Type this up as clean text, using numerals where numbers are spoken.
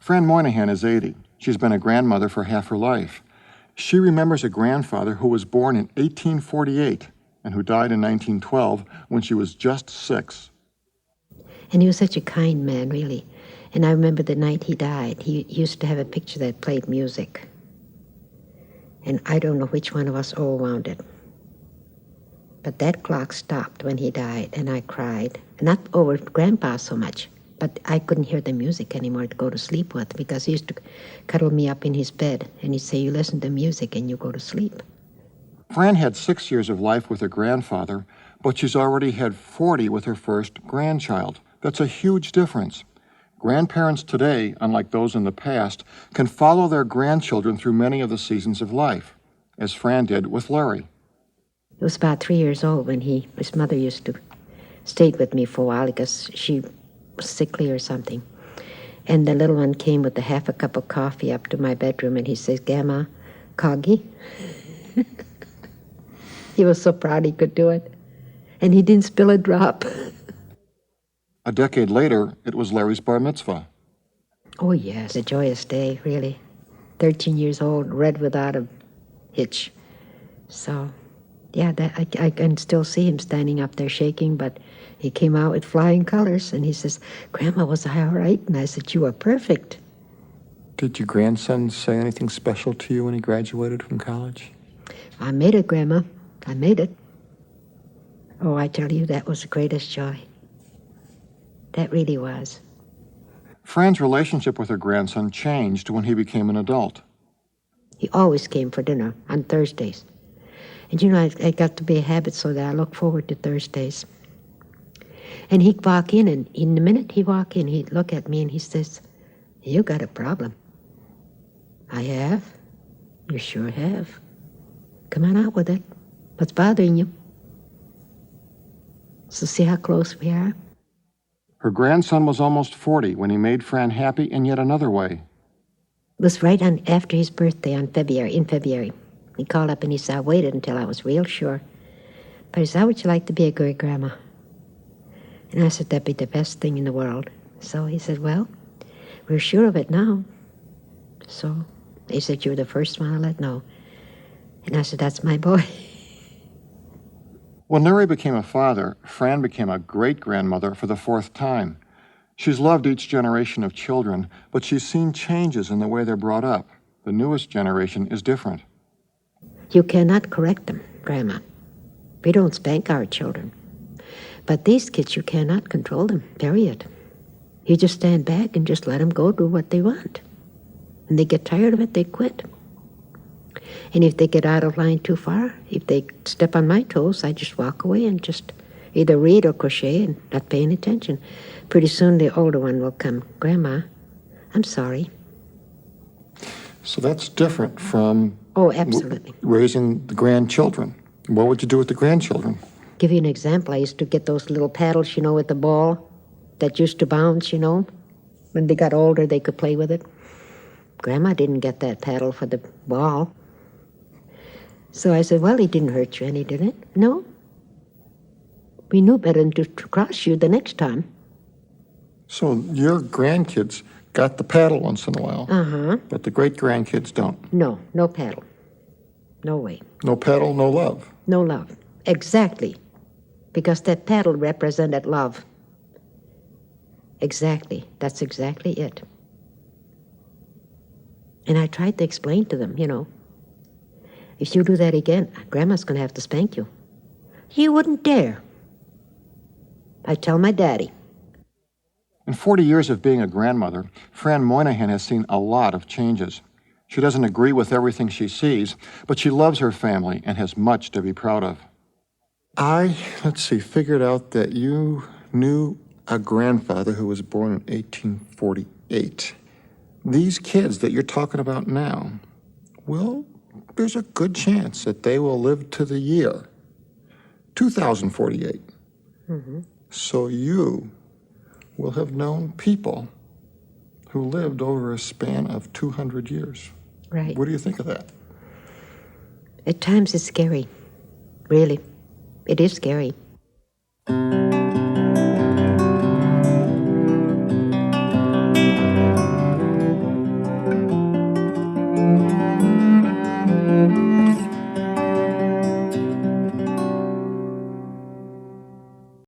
Fran Moynihan is 80. She's been a grandmother for half her life. She remembers a grandfather who was born in 1848 and who died in 1912 when she was just 6. And he was such a kind man, really. And I remember the night he died, he used to have a picture that played music. And I don't know which one of us all wound it. But that clock stopped when he died, and I cried. Not over Grandpa so much, but I couldn't hear the music anymore to go to sleep with, because he used to cuddle me up in his bed, and he'd say, you listen to music and you go to sleep. Fran had 6 years of life with her grandfather, but she's already had 40 with her first grandchild. That's a huge difference. Grandparents today, unlike those in the past, can follow their grandchildren through many of the seasons of life, as Fran did with Larry. He was about 3 years old when his mother used to stay with me for a while because she was sickly or something. And the little one came with half a cup of coffee up to my bedroom, and he says, Gamma, Coggy. He was so proud he could do it. And he didn't spill a drop. A decade later, it was Larry's bar mitzvah. Oh, yes, a joyous day, really. 13 years old, read without a hitch. So, yeah, I can still see him standing up there shaking, but he came out with flying colors, and he says, Grandma, was I all right? And I said, you were perfect. Did your grandson say anything special to you when he graduated from college? I made it, Grandma. I made it. Oh, I tell you, that was the greatest joy. That really was. Fran's relationship with her grandson changed when he became an adult. He always came for dinner on Thursdays. And you know, I got to be a habit so that I look forward to Thursdays. And he'd walk in, and in the minute he walk in, he'd look at me and he says, you got a problem. I have? You sure have. Come on out with it. What's bothering you? So see how close we are? Her grandson was almost 40 when he made Fran happy in yet another way. It was right on after his birthday in February. He called up and he said, I waited until I was real sure. But he said, how would you like to be a great-grandma? And I said, that'd be the best thing in the world. So he said, well, we're sure of it now. So they said, you're the first one I let know. And I said, that's my boy. When Larry became a father, Fran became a great-grandmother for the 4th time. She's loved each generation of children, but she's seen changes in the way they're brought up. The newest generation is different. You cannot correct them, Grandma. We don't spank our children. But these kids, you cannot control them, period. You just stand back and just let them go do what they want. When they get tired of it, they quit. And if they get out of line too far, if they step on my toes, I just walk away and just either read or crochet and not paying attention. Pretty soon the older one will come, Grandma, I'm sorry. So that's different from Oh, absolutely. Raising the grandchildren. What would you do with the grandchildren? Give you an example. I used to get those little paddles, you know, with the ball that used to bounce, you know. When they got older, they could play with it. Grandma didn't get that paddle for the ball. So I said, well, he didn't hurt you any, did it? No. We knew better than to cross you the next time. So your grandkids got the paddle once in a while. Uh-huh. But the great-grandkids don't. No, no paddle. No way. No paddle, no love. No love. Exactly. Because that paddle represented love. Exactly. That's exactly it. And I tried to explain to them, you know, if you do that again, Grandma's going to have to spank you. You wouldn't dare. I tell my daddy. In 40 years of being a grandmother, Fran Moynihan has seen a lot of changes. She doesn't agree with everything she sees, but she loves her family and has much to be proud of. I figured out that you knew a grandfather who was born in 1848. These kids that you're talking about now, well, there's a good chance that they will live to the year 2048. Mm-hmm. So you will have known people who lived over a span of 200 years. Right. What do you think of that? At times it's scary. Really. It is scary.